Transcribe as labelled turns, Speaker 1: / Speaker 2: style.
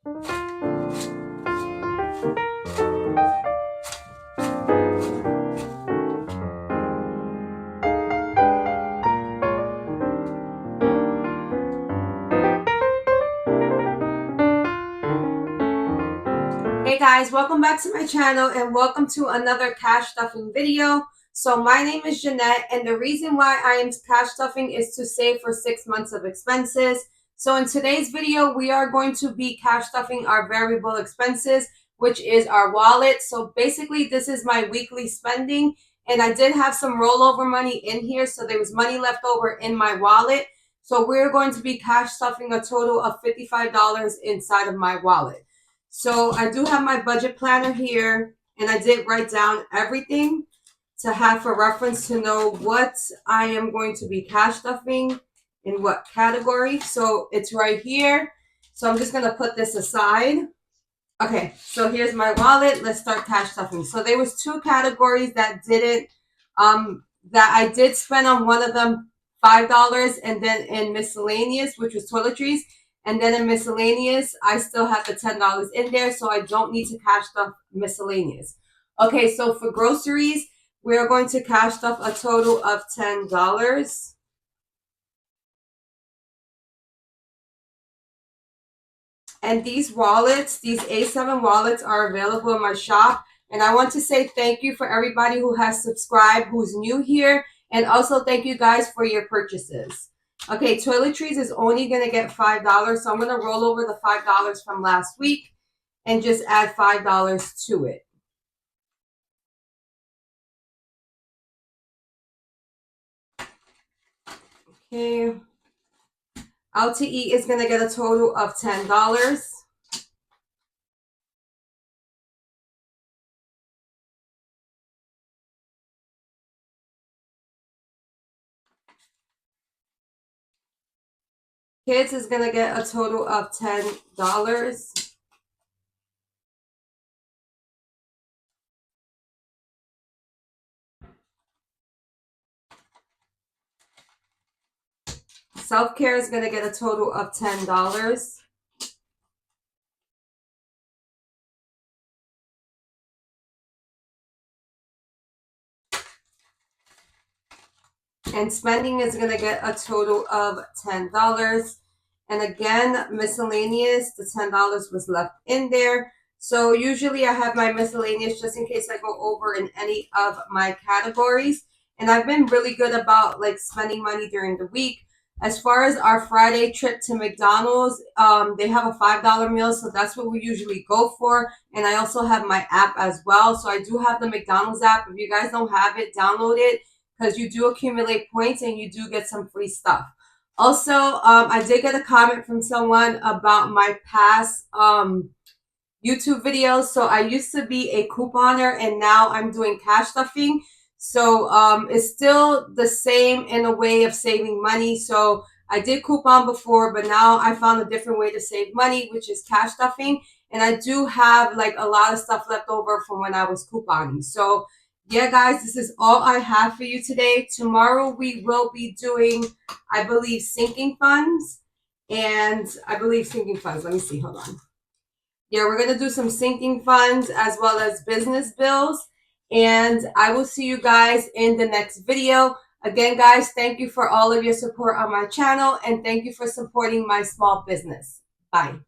Speaker 1: Hey guys, welcome back to my channel and welcome to another cash stuffing video. So my name is Jeanette, and the reason why I am cash stuffing is to save for 6 months of expenses. So in today's video, we are going to be cash stuffing our variable expenses, which is our wallet. So basically this is my weekly spending, and I did have some rollover money in here, so there was money left over in my wallet. So we're going to be cash stuffing a total of $55 inside of my wallet. So I do have my budget planner here, and I did write down everything to have for reference to know what I am going to be cash stuffing in what category. So it's right here. So I'm just going to put this aside. Okay, so here's my wallet. Let's start cash stuffing. So there was two categories that didn't, that I did spend on one of them $5, and then in miscellaneous, which was toiletries. And then in miscellaneous, I still have the $10 in there, so I don't need to cash stuff miscellaneous. Okay, so for groceries, we are going to cash stuff a total of $10. And these wallets, these A7 wallets, are available in my shop. And I want to say thank you for everybody who has subscribed, who's new here. And also thank you guys for your purchases. Okay, toiletries is only going to get $5. So I'm going to roll over the $5 from last week and just add $5 to it. Okay. Out to eat is going to get a total of $10. Kids is going to get a total of $10. Self-care is going to get a total of $10. And spending is going to get a total of $10. And again, miscellaneous, the $10 was left in there. So usually I have my miscellaneous just in case I go over in any of my categories. And I've been really good about like spending money during the week. As far as our Friday trip to McDonald's, they have a $5 meal, so that's what we usually go for. And I also have my app as well. So I do have the McDonald's app. If you guys don't have it, download it, because you do accumulate points and you do get some free stuff. Also, I did get a comment from someone about my past YouTube videos. So I used to be a couponer, and now I'm doing cash stuffing. So it's still the same in a way of saving money. So I did coupon before, but now I found a different way to save money, which is cash stuffing. And I do have like a lot of stuff left over from when I was couponing. So yeah, guys, this is all I have for you today. Tomorrow we will be doing, I believe, sinking funds. And I believe sinking funds. Let me see. Hold on. Yeah, we're going to do some sinking funds as well as business bills. And I will see you guys in the next video. Again, guys, thank you for all of your support on my channel. And thank you for supporting my small business. Bye.